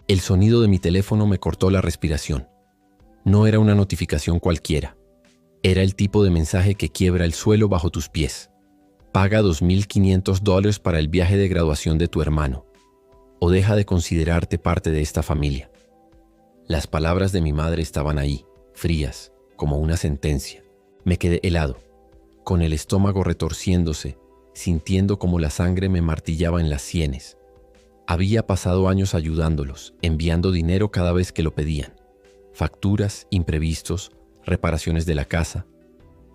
El sonido de mi teléfono me cortó la respiración. No era una notificación cualquiera. Era el tipo de mensaje que quiebra el suelo bajo tus pies. Paga $2,500 para el viaje de graduación de tu hermano, o deja de considerarte parte de esta familia. Las palabras de mi madre estaban ahí, frías, como una sentencia. Me quedé helado, con el estómago retorciéndose, sintiendo como la sangre me martillaba en las sienes. Había pasado años ayudándolos, enviando dinero cada vez que lo pedían. Facturas, imprevistos, reparaciones de la casa.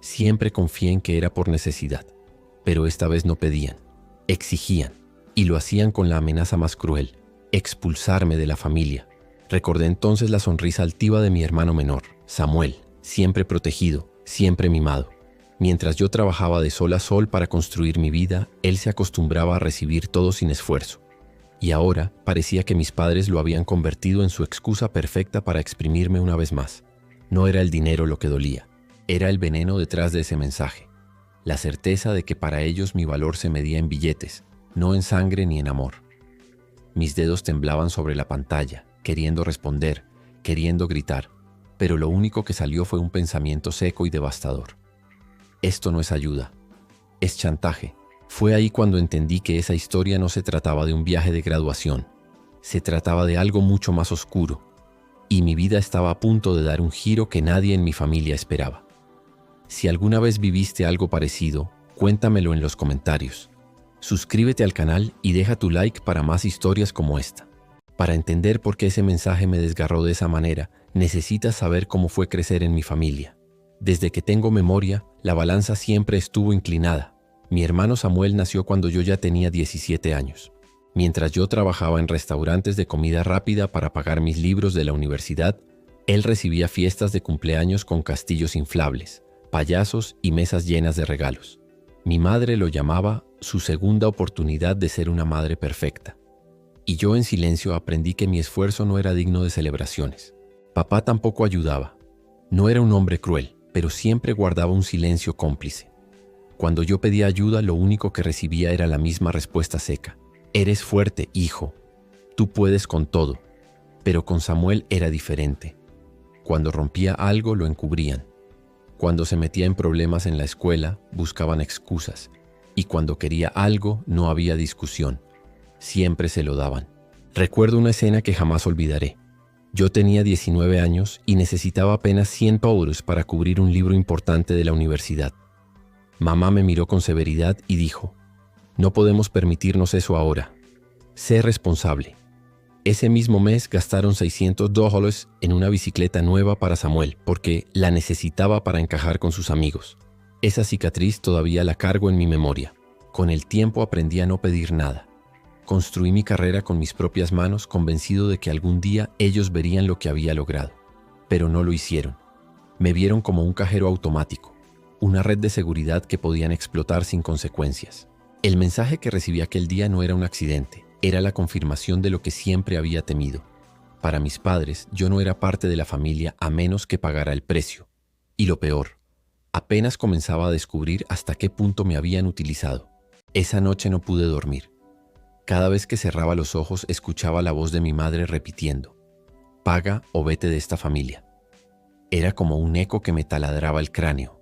Siempre confié en que era por necesidad, pero esta vez no pedían, exigían, y lo hacían con la amenaza más cruel: expulsarme de la familia. Recordé entonces la sonrisa altiva de mi hermano menor, Samuel, siempre protegido, siempre mimado. Mientras yo trabajaba de sol a sol para construir mi vida, él se acostumbraba a recibir todo sin esfuerzo. Y ahora parecía que mis padres lo habían convertido en su excusa perfecta para exprimirme una vez más. No era el dinero lo que dolía, era el veneno detrás de ese mensaje. La certeza de que para ellos mi valor se medía en billetes, no en sangre ni en amor. Mis dedos temblaban sobre la pantalla, queriendo responder, queriendo gritar, pero lo único que salió fue un pensamiento seco y devastador. Esto no es ayuda, es chantaje. Fue ahí cuando entendí que esa historia no se trataba de un viaje de graduación, se trataba de algo mucho más oscuro, y mi vida estaba a punto de dar un giro que nadie en mi familia esperaba. Si alguna vez viviste algo parecido, cuéntamelo en los comentarios. Suscríbete al canal y deja tu like para más historias como esta. Para entender por qué ese mensaje me desgarró de esa manera, necesitas saber cómo fue crecer en mi familia. Desde que tengo memoria, la balanza siempre estuvo inclinada. Mi hermano Samuel nació cuando yo ya tenía 17 años. Mientras yo trabajaba en restaurantes de comida rápida para pagar mis libros de la universidad, él recibía fiestas de cumpleaños con castillos inflables, payasos y mesas llenas de regalos. Mi madre lo llamaba su segunda oportunidad de ser una madre perfecta. Y yo en silencio aprendí que mi esfuerzo no era digno de celebraciones. Papá tampoco ayudaba. No era un hombre cruel, pero siempre guardaba un silencio cómplice. Cuando yo pedía ayuda, lo único que recibía era la misma respuesta seca: eres fuerte, hijo. Tú puedes con todo. Pero con Samuel era diferente. Cuando rompía algo, lo encubrían. Cuando se metía en problemas en la escuela, buscaban excusas. Y cuando quería algo, no había discusión. Siempre se lo daban. Recuerdo una escena que jamás olvidaré. Yo tenía 19 años y necesitaba apenas 100 euros para cubrir un libro importante de la universidad. Mamá me miró con severidad y dijo: no podemos permitirnos eso ahora. Sé responsable. Ese mismo mes gastaron $600 en una bicicleta nueva para Samuel porque la necesitaba para encajar con sus amigos. Esa cicatriz todavía la cargo en mi memoria. Con el tiempo aprendí a no pedir nada. Construí mi carrera con mis propias manos, convencido de que algún día ellos verían lo que había logrado. Pero no lo hicieron. Me vieron como un cajero automático, una red de seguridad que podían explotar sin consecuencias. El mensaje que recibí aquel día no era un accidente, era la confirmación de lo que siempre había temido. Para mis padres, yo no era parte de la familia a menos que pagara el precio. Y lo peor, apenas comenzaba a descubrir hasta qué punto me habían utilizado. Esa noche no pude dormir. Cada vez que cerraba los ojos escuchaba la voz de mi madre repitiendo: paga o vete de esta familia. Era como un eco que me taladraba el cráneo.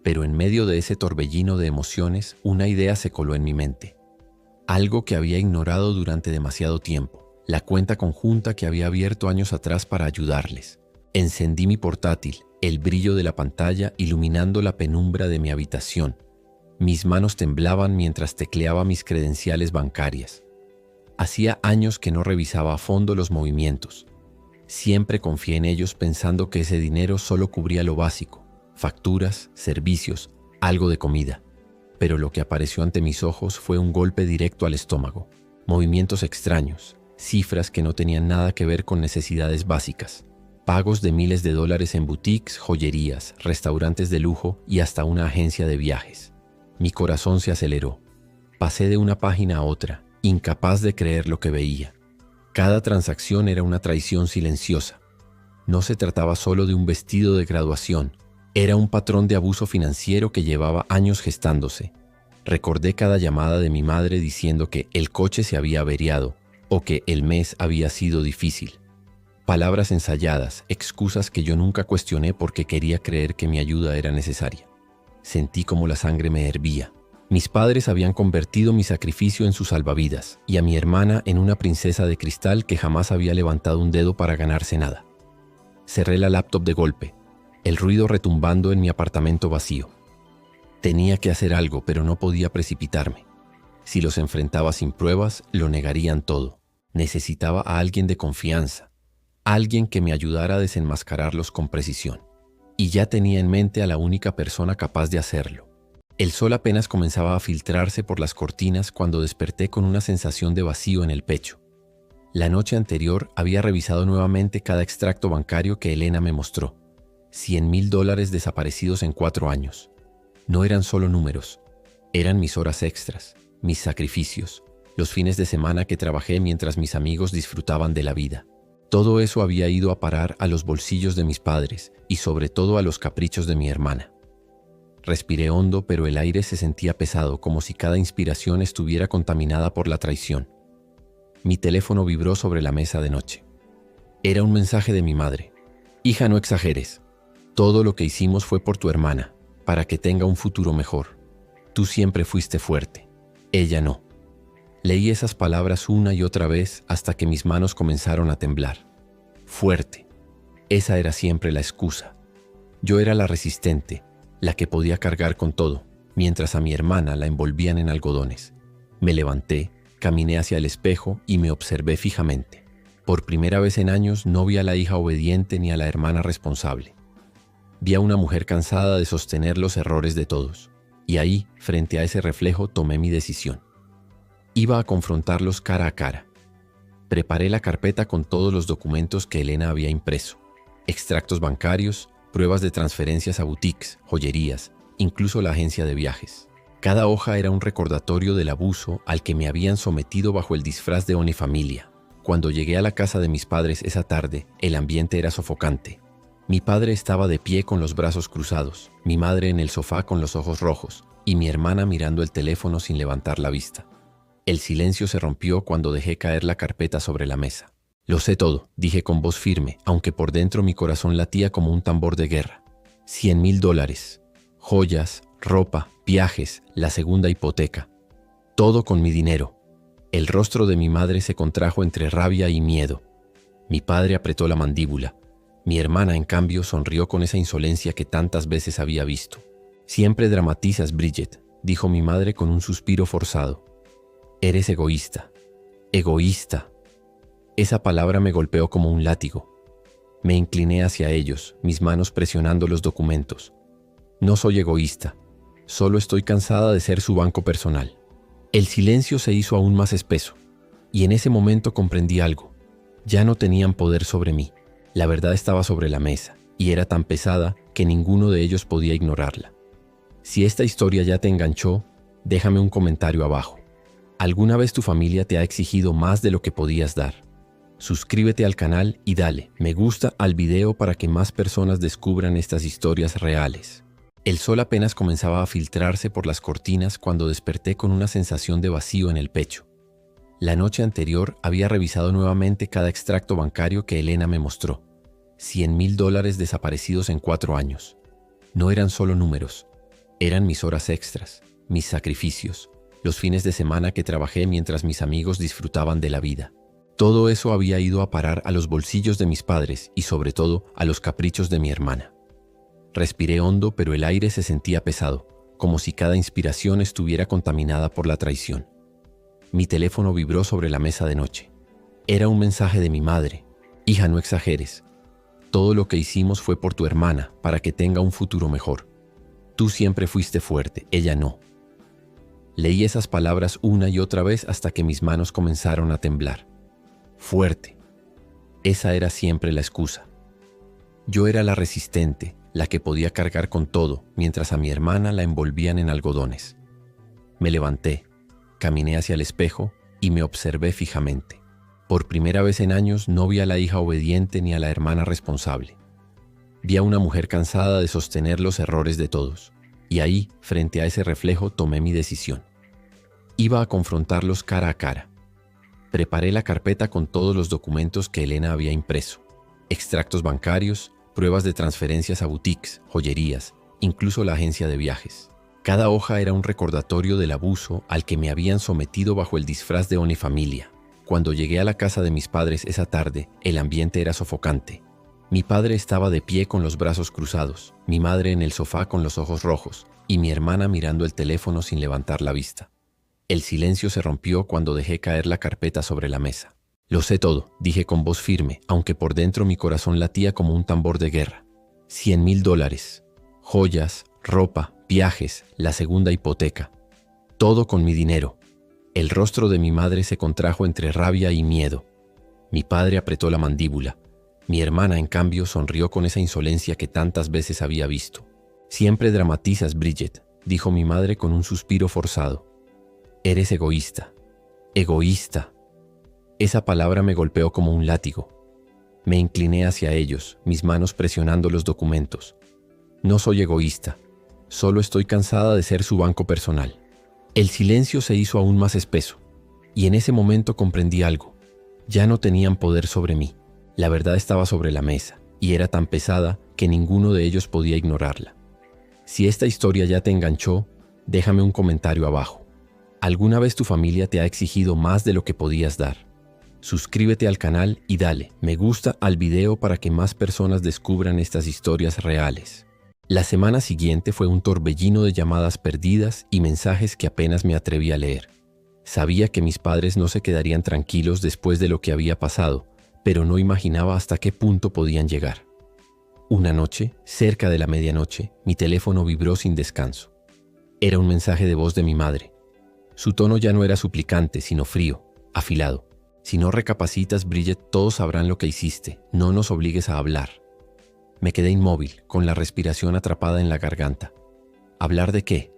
Pero en medio de ese torbellino de emociones, una idea se coló en mi mente. Algo que había ignorado durante demasiado tiempo. La cuenta conjunta que había abierto años atrás para ayudarles. Encendí mi portátil, el brillo de la pantalla iluminando la penumbra de mi habitación. Mis manos temblaban mientras tecleaba mis credenciales bancarias. Hacía años que no revisaba a fondo los movimientos. Siempre confié en ellos pensando que ese dinero solo cubría lo básico: facturas, servicios, algo de comida. Pero lo que apareció ante mis ojos fue un golpe directo al estómago. Movimientos extraños, cifras que no tenían nada que ver con necesidades básicas. Pagos de miles de dólares en boutiques, joyerías, restaurantes de lujo y hasta una agencia de viajes. Mi corazón se aceleró. Pasé de una página a otra, incapaz de creer lo que veía. Cada transacción era una traición silenciosa. No se trataba solo de un vestido de graduación. Era un patrón de abuso financiero que llevaba años gestándose. Recordé cada llamada de mi madre diciendo que el coche se había averiado, o que el mes había sido difícil. Palabras ensayadas, excusas que yo nunca cuestioné porque quería creer que mi ayuda era necesaria. Sentí como la sangre me hervía. Mis padres habían convertido mi sacrificio en su salvavidas y a mi hermana en una princesa de cristal que jamás había levantado un dedo para ganarse nada. Cerré la laptop de golpe, el ruido retumbando en mi apartamento vacío. Tenía que hacer algo, pero no podía precipitarme. Si los enfrentaba sin pruebas, lo negarían todo. Necesitaba a alguien de confianza, alguien que me ayudara a desenmascararlos con precisión. Y ya tenía en mente a la única persona capaz de hacerlo. El sol apenas comenzaba a filtrarse por las cortinas cuando desperté con una sensación de vacío en el pecho. La noche anterior había revisado nuevamente cada extracto bancario que Elena me mostró. $100,000 desaparecidos en 4 años. No eran solo números, eran mis horas extras, mis sacrificios, los fines de semana que trabajé mientras mis amigos disfrutaban de la vida. Todo eso había ido a parar a los bolsillos de mis padres y sobre todo a los caprichos de mi hermana. Respiré hondo, pero el aire se sentía pesado, como si cada inspiración estuviera contaminada por la traición. Mi teléfono vibró sobre la mesa de noche. Era un mensaje de mi madre. Hija, no exageres. Todo lo que hicimos fue por tu hermana, para que tenga un futuro mejor. Tú siempre fuiste fuerte. Ella no. Leí esas palabras una y otra vez hasta que mis manos comenzaron a temblar. Fuerte. Esa era siempre la excusa. Yo era la resistente, la que podía cargar con todo, mientras a mi hermana la envolvían en algodones. Me levanté, caminé hacia el espejo y me observé fijamente. Por primera vez en años no vi a la hija obediente ni a la hermana responsable. Vi a una mujer cansada de sostener los errores de todos. Y ahí, frente a ese reflejo, tomé mi decisión. Iba a confrontarlos cara a cara. Preparé la carpeta con todos los documentos que Elena había impreso. Extractos bancarios, pruebas de transferencias a boutiques, joyerías, incluso la agencia de viajes. Cada hoja era un recordatorio del abuso al que me habían sometido bajo el disfraz de unifamilia. Cuando llegué a la casa de mis padres esa tarde, el ambiente era sofocante. Mi padre estaba de pie con los brazos cruzados, mi madre en el sofá con los ojos rojos y mi hermana mirando el teléfono sin levantar la vista. El silencio se rompió cuando dejé caer la carpeta sobre la mesa. Lo sé todo, dije con voz firme, aunque por dentro mi corazón latía como un tambor de guerra. $100,000, joyas, ropa, viajes, la segunda hipoteca. Todo con mi dinero. El rostro de mi madre se contrajo entre rabia y miedo. Mi padre apretó la mandíbula. Mi hermana, en cambio, sonrió con esa insolencia que tantas veces había visto. Siempre dramatizas, Bridget, dijo mi madre con un suspiro forzado. Eres egoísta. Egoísta. Esa palabra me golpeó como un látigo. Me incliné hacia ellos, mis manos presionando los documentos. No soy egoísta. Solo estoy cansada de ser su banco personal. El silencio se hizo aún más espeso, y en ese momento comprendí algo. Ya no tenían poder sobre mí. La verdad estaba sobre la mesa, y era tan pesada que ninguno de ellos podía ignorarla. Si esta historia ya te enganchó, déjame un comentario abajo. ¿Alguna vez tu familia te ha exigido más de lo que podías dar? Suscríbete al canal y dale me gusta al video para que más personas descubran estas historias reales. El sol apenas comenzaba a filtrarse por las cortinas cuando desperté con una sensación de vacío en el pecho. La noche anterior había revisado nuevamente cada extracto bancario que Elena me mostró. $100,000 desaparecidos en 4 años. No eran solo números, eran mis horas extras, mis sacrificios, los fines de semana que trabajé mientras mis amigos disfrutaban de la vida. Todo eso había ido a parar a los bolsillos de mis padres y sobre todo a los caprichos de mi hermana. Respiré hondo, pero el aire se sentía pesado, como si cada inspiración estuviera contaminada por la traición. Mi teléfono vibró sobre la mesa de noche. Era un mensaje de mi madre. Hija, no exageres. Todo lo que hicimos fue por tu hermana, para que tenga un futuro mejor. Tú siempre fuiste fuerte, ella no. Leí esas palabras una y otra vez hasta que mis manos comenzaron a temblar. Fuerte. Esa era siempre la excusa. Yo era la resistente, la que podía cargar con todo, mientras a mi hermana la envolvían en algodones. Me levanté. Caminé hacia el espejo y me observé fijamente. Por primera vez en años no vi a la hija obediente ni a la hermana responsable. Vi a una mujer cansada de sostener los errores de todos. Y ahí, frente a ese reflejo, tomé mi decisión. Iba a confrontarlos cara a cara. Preparé la carpeta con todos los documentos que Elena había impreso. Extractos bancarios, pruebas de transferencias a boutiques, joyerías, incluso la agencia de viajes. Cada hoja era un recordatorio del abuso al que me habían sometido bajo el disfraz de unifamilia. Cuando llegué a la casa de mis padres esa tarde, el ambiente era sofocante. Mi padre estaba de pie con los brazos cruzados, mi madre en el sofá con los ojos rojos y mi hermana mirando el teléfono sin levantar la vista. El silencio se rompió cuando dejé caer la carpeta sobre la mesa. Lo sé todo, dije con voz firme, aunque por dentro mi corazón latía como un tambor de guerra. $100,000, joyas, ropa, viajes, la segunda hipoteca. Todo con mi dinero. El rostro de mi madre se contrajo entre rabia y miedo. Mi padre apretó la mandíbula. Mi hermana, en cambio, sonrió con esa insolencia que tantas veces había visto. Siempre dramatizas, Bridget, dijo mi madre con un suspiro forzado. Eres egoísta. Egoísta. Esa palabra me golpeó como un látigo. Me incliné hacia ellos, mis manos presionando los documentos. No soy egoísta. Solo estoy cansada de ser su banco personal. El silencio se hizo aún más espeso, y en ese momento comprendí algo. Ya no tenían poder sobre mí. La verdad estaba sobre la mesa, y era tan pesada que ninguno de ellos podía ignorarla. Si esta historia ya te enganchó, déjame un comentario abajo. ¿Alguna vez tu familia te ha exigido más de lo que podías dar? Suscríbete al canal y dale me gusta al video para que más personas descubran estas historias reales. La semana siguiente fue un torbellino de llamadas perdidas y mensajes que apenas me atreví a leer. Sabía que mis padres no se quedarían tranquilos después de lo que había pasado, pero no imaginaba hasta qué punto podían llegar. Una noche, cerca de la medianoche, mi teléfono vibró sin descanso. Era un mensaje de voz de mi madre. Su tono ya no era suplicante, sino frío, afilado. Si no recapacitas, Bridget, todos sabrán lo que hiciste. No nos obligues a hablar. Me quedé inmóvil, con la respiración atrapada en la garganta. ¿Hablar de qué?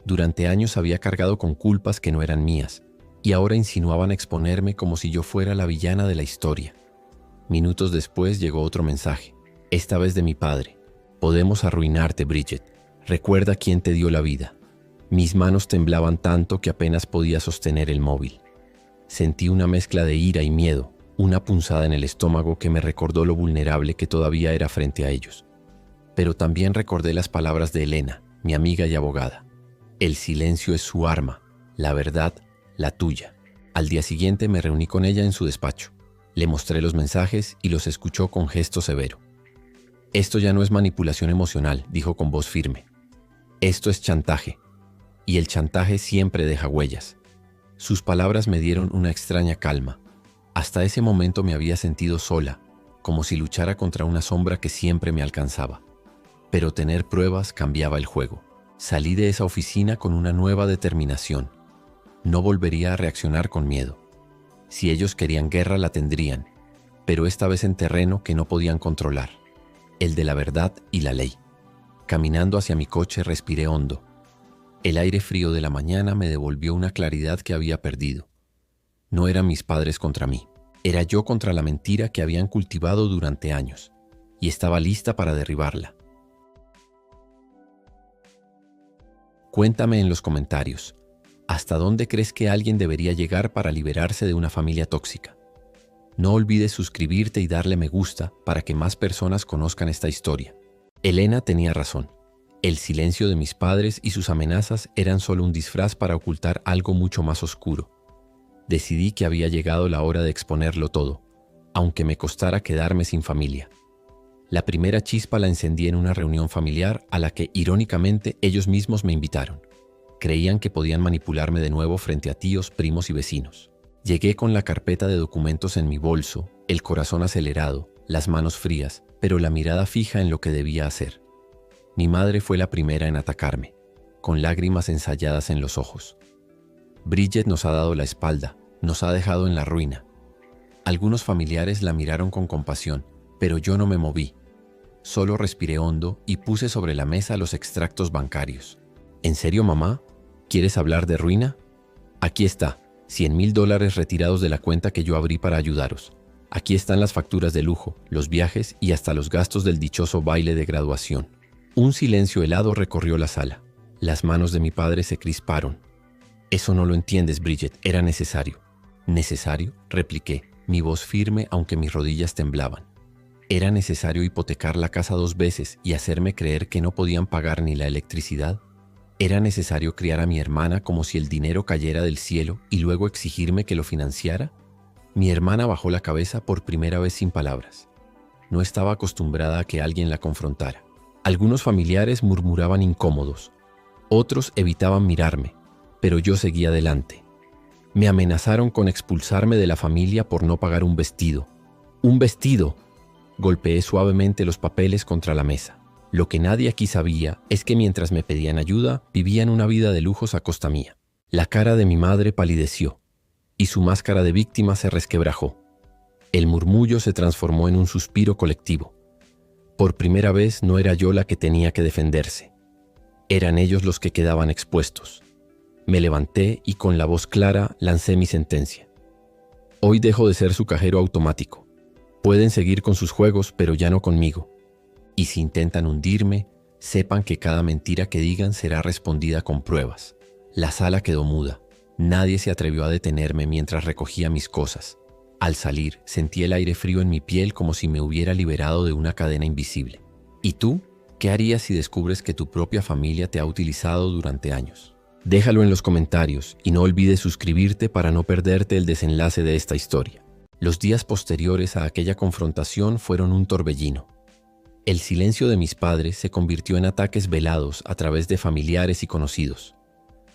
Durante años había cargado con culpas que no eran mías, y ahora insinuaban exponerme como si yo fuera la villana de la historia. Minutos después llegó otro mensaje, esta vez de mi padre. Podemos arruinarte, Bridget. Recuerda quién te dio la vida. Mis manos temblaban tanto que apenas podía sostener el móvil. Sentí una mezcla de ira y miedo, una punzada en el estómago que me recordó lo vulnerable que todavía era frente a ellos. Pero también recordé las palabras de Elena, mi amiga y abogada. El silencio es su arma, la verdad, la tuya. Al día siguiente me reuní con ella en su despacho. Le mostré los mensajes y los escuchó con gesto severo. Esto ya no es manipulación emocional, dijo con voz firme. Esto es chantaje. Y el chantaje siempre deja huellas. Sus palabras me dieron una extraña calma. Hasta ese momento me había sentido sola, como si luchara contra una sombra que siempre me alcanzaba. Pero tener pruebas cambiaba el juego. Salí de esa oficina con una nueva determinación. No volvería a reaccionar con miedo. Si ellos querían guerra, la tendrían, pero esta vez en terreno que no podían controlar, el de la verdad y la ley. Caminando hacia mi coche respiré hondo. El aire frío de la mañana me devolvió una claridad que había perdido. No eran mis padres contra mí, era yo contra la mentira que habían cultivado durante años, y estaba lista para derribarla. Cuéntame en los comentarios, ¿hasta dónde crees que alguien debería llegar para liberarse de una familia tóxica? No olvides suscribirte y darle me gusta para que más personas conozcan esta historia. Elena tenía razón. El silencio de mis padres y sus amenazas eran solo un disfraz para ocultar algo mucho más oscuro. Decidí que había llegado la hora de exponerlo todo, aunque me costara quedarme sin familia. La primera chispa la encendí en una reunión familiar a la que, irónicamente, ellos mismos me invitaron. Creían que podían manipularme de nuevo frente a tíos, primos y vecinos. Llegué con la carpeta de documentos en mi bolso, el corazón acelerado, las manos frías, pero la mirada fija en lo que debía hacer. Mi madre fue la primera en atacarme, con lágrimas ensayadas en los ojos. Bridget nos ha dado la espalda, nos ha dejado en la ruina. Algunos familiares la miraron con compasión, pero yo no me moví. Solo respiré hondo y puse sobre la mesa los extractos bancarios. ¿En serio, mamá? ¿Quieres hablar de ruina? Aquí está, $100,000 retirados de la cuenta que yo abrí para ayudaros. Aquí están las facturas de lujo, los viajes y hasta los gastos del dichoso baile de graduación. Un silencio helado recorrió la sala. Las manos de mi padre se crisparon. Eso no lo entiendes, Bridget, era necesario. ¿Necesario?, repliqué, mi voz firme aunque mis rodillas temblaban. ¿Era necesario hipotecar la casa 2 veces y hacerme creer que no podían pagar ni la electricidad? ¿Era necesario criar a mi hermana como si el dinero cayera del cielo y luego exigirme que lo financiara? Mi hermana bajó la cabeza por primera vez sin palabras. No estaba acostumbrada a que alguien la confrontara. Algunos familiares murmuraban incómodos. Otros evitaban mirarme, pero yo seguía adelante. Me amenazaron con expulsarme de la familia por no pagar un vestido. ¡Un vestido! Golpeé suavemente los papeles contra la mesa. Lo que nadie aquí sabía es que mientras me pedían ayuda, vivían una vida de lujos a costa mía. La cara de mi madre palideció y su máscara de víctima se resquebrajó. El murmullo se transformó en un suspiro colectivo. Por primera vez no era yo la que tenía que defenderse. Eran ellos los que quedaban expuestos. Me levanté y con la voz clara lancé mi sentencia. Hoy dejo de ser su cajero automático. Pueden seguir con sus juegos, pero ya no conmigo. Y si intentan hundirme, sepan que cada mentira que digan será respondida con pruebas. La sala quedó muda. Nadie se atrevió a detenerme mientras recogía mis cosas. Al salir, sentí el aire frío en mi piel como si me hubiera liberado de una cadena invisible. ¿Y tú? ¿Qué harías si descubres que tu propia familia te ha utilizado durante años? Déjalo en los comentarios y no olvides suscribirte para no perderte el desenlace de esta historia. Los días posteriores a aquella confrontación fueron un torbellino. El silencio de mis padres se convirtió en ataques velados a través de familiares y conocidos.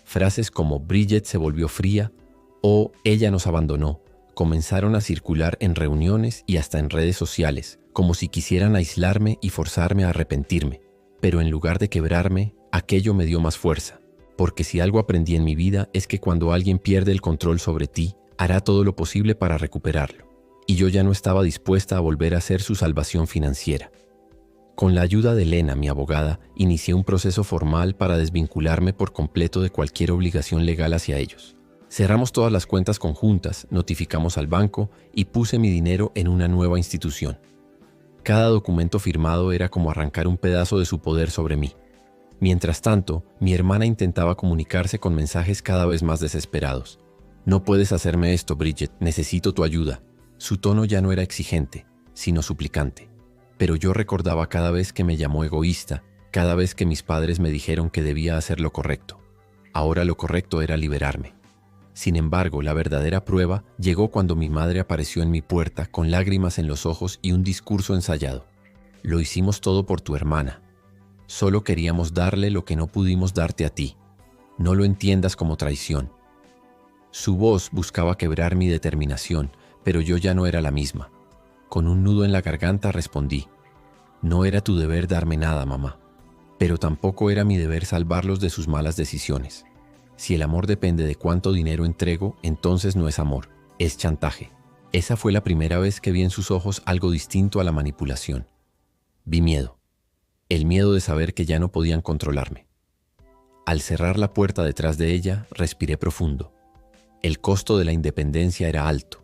Frases como Bridget se volvió fría o ella nos abandonó comenzaron a circular en reuniones y hasta en redes sociales, como si quisieran aislarme y forzarme a arrepentirme. Pero en lugar de quebrarme, aquello me dio más fuerza. Porque si algo aprendí en mi vida es que cuando alguien pierde el control sobre ti, hará todo lo posible para recuperarlo. Y yo ya no estaba dispuesta a volver a ser su salvación financiera. Con la ayuda de Elena, mi abogada, inicié un proceso formal para desvincularme por completo de cualquier obligación legal hacia ellos. Cerramos todas las cuentas conjuntas, notificamos al banco y puse mi dinero en una nueva institución. Cada documento firmado era como arrancar un pedazo de su poder sobre mí. Mientras tanto, mi hermana intentaba comunicarse con mensajes cada vez más desesperados. «No puedes hacerme esto, Bridget, necesito tu ayuda». Su tono ya no era exigente, sino suplicante. Pero yo recordaba cada vez que me llamó egoísta, cada vez que mis padres me dijeron que debía hacer lo correcto. Ahora lo correcto era liberarme. Sin embargo, la verdadera prueba llegó cuando mi madre apareció en mi puerta con lágrimas en los ojos y un discurso ensayado. «Lo hicimos todo por tu hermana. Solo queríamos darle lo que no pudimos darte a ti. No lo entiendas como traición». Su voz buscaba quebrar mi determinación, pero yo ya no era la misma. Con un nudo en la garganta respondí: «No era tu deber darme nada, mamá. Pero tampoco era mi deber salvarlos de sus malas decisiones. Si el amor depende de cuánto dinero entrego, entonces no es amor, es chantaje». Esa fue la primera vez que vi en sus ojos algo distinto a la manipulación. Vi miedo. El miedo de saber que ya no podían controlarme. Al cerrar la puerta detrás de ella, respiré profundo. El costo de la independencia era alto.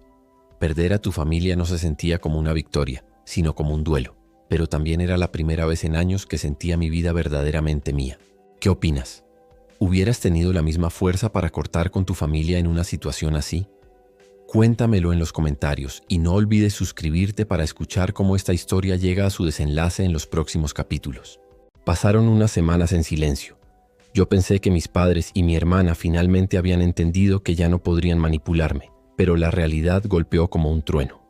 Perder a tu familia no se sentía como una victoria, sino como un duelo. Pero también era la primera vez en años que sentía mi vida verdaderamente mía. ¿Qué opinas? ¿Hubieras tenido la misma fuerza para cortar con tu familia en una situación así? Cuéntamelo en los comentarios y no olvides suscribirte para escuchar cómo esta historia llega a su desenlace en los próximos capítulos. Pasaron unas semanas en silencio. Yo pensé que mis padres y mi hermana finalmente habían entendido que ya no podrían manipularme, pero la realidad golpeó como un trueno.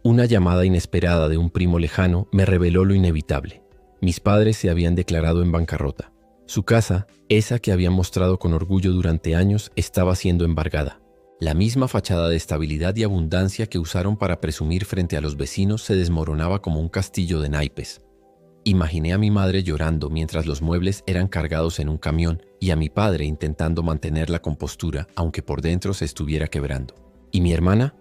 Una llamada inesperada de un primo lejano me reveló lo inevitable. Mis padres se habían declarado en bancarrota. Su casa, esa que habían mostrado con orgullo durante años, estaba siendo embargada. La misma fachada de estabilidad y abundancia que usaron para presumir frente a los vecinos se desmoronaba como un castillo de naipes. Imaginé a mi madre llorando mientras los muebles eran cargados en un camión y a mi padre intentando mantener la compostura aunque por dentro se estuviera quebrando. ¿Y mi hermana?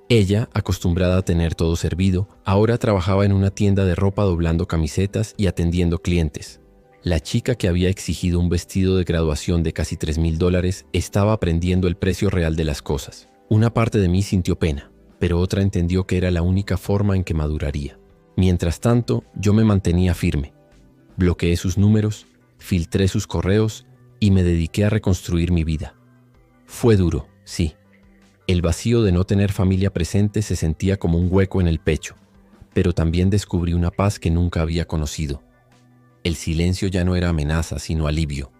Ella, acostumbrada a tener todo servido, ahora trabajaba en una tienda de ropa doblando camisetas y atendiendo clientes. La chica que había exigido un vestido de graduación de casi $3,000 estaba aprendiendo el precio real de las cosas. Una parte de mí sintió pena, pero otra entendió que era la única forma en que maduraría. Mientras tanto, yo me mantenía firme. Bloqueé sus números, filtré sus correos y me dediqué a reconstruir mi vida. Fue duro, sí. El vacío de no tener familia presente se sentía como un hueco en el pecho, pero también descubrí una paz que nunca había conocido. El silencio ya no era amenaza, sino alivio.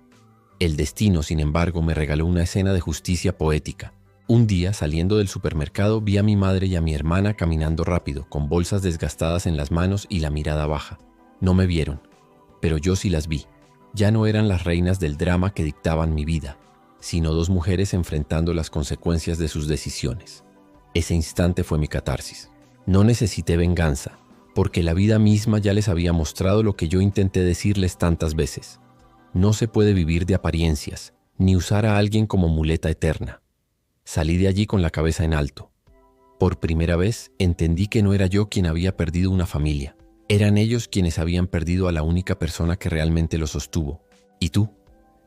El destino, sin embargo, me regaló una escena de justicia poética. Un día, saliendo del supermercado, vi a mi madre y a mi hermana caminando rápido, con bolsas desgastadas en las manos y la mirada baja. No me vieron, pero yo sí las vi. Ya no eran las reinas del drama que dictaban mi vida, sino dos mujeres enfrentando las consecuencias de sus decisiones. Ese instante fue mi catarsis. No necesité venganza, porque la vida misma ya les había mostrado lo que yo intenté decirles tantas veces. No se puede vivir de apariencias, ni usar a alguien como muleta eterna. Salí de allí con la cabeza en alto. Por primera vez entendí que no era yo quien había perdido una familia. Eran ellos quienes habían perdido a la única persona que realmente lo sostuvo. ¿Y tú?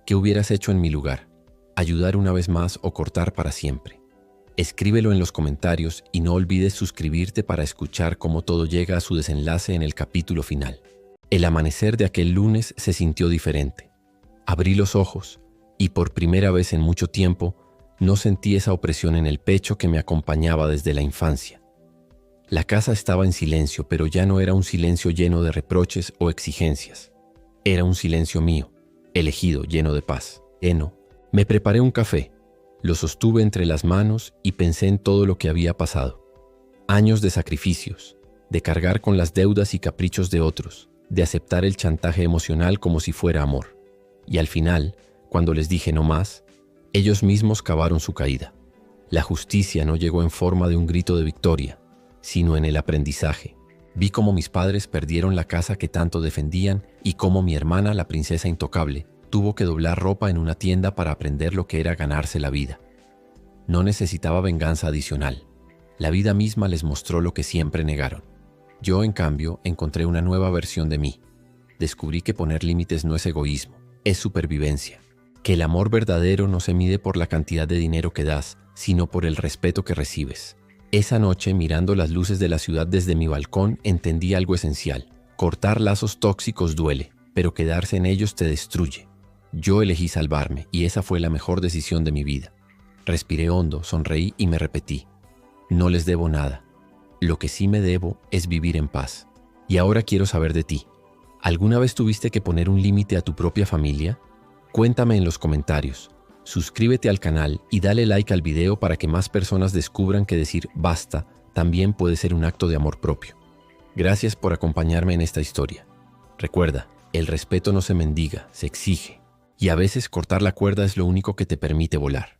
¿Qué hubieras hecho en mi lugar? ¿Ayudar una vez más o cortar para siempre? Escríbelo en los comentarios y no olvides suscribirte para escuchar cómo todo llega a su desenlace en el capítulo final. El amanecer de aquel lunes se sintió diferente. Abrí los ojos y por primera vez en mucho tiempo no sentí esa opresión en el pecho que me acompañaba desde la infancia. La casa estaba en silencio, pero ya no era un silencio lleno de reproches o exigencias. Era un silencio mío, elegido, lleno de paz. Me preparé un café, lo sostuve entre las manos y pensé en todo lo que había pasado. Años de sacrificios, de cargar con las deudas y caprichos de otros, de aceptar el chantaje emocional como si fuera amor. Y al final, cuando les dije no más, ellos mismos cavaron su caída. La justicia no llegó en forma de un grito de victoria, sino en el aprendizaje. Vi cómo mis padres perdieron la casa que tanto defendían y cómo mi hermana, la princesa intocable, tuvo que doblar ropa en una tienda para aprender lo que era ganarse la vida. No necesitaba venganza adicional. La vida misma les mostró lo que siempre negaron. Yo, en cambio, encontré una nueva versión de mí. Descubrí que poner límites no es egoísmo, es supervivencia. Que el amor verdadero no se mide por la cantidad de dinero que das, sino por el respeto que recibes. Esa noche, mirando las luces de la ciudad desde mi balcón, entendí algo esencial. Cortar lazos tóxicos duele, pero quedarse en ellos te destruye. Yo elegí salvarme, y esa fue la mejor decisión de mi vida. Respiré hondo, sonreí y me repetí: no les debo nada. Lo que sí me debo es vivir en paz. Y ahora quiero saber de ti. ¿Alguna vez tuviste que poner un límite a tu propia familia? Cuéntame en los comentarios. Suscríbete al canal y dale like al video para que más personas descubran que decir basta también puede ser un acto de amor propio. Gracias por acompañarme en esta historia. Recuerda, el respeto no se mendiga, se exige. Y a veces cortar la cuerda es lo único que te permite volar.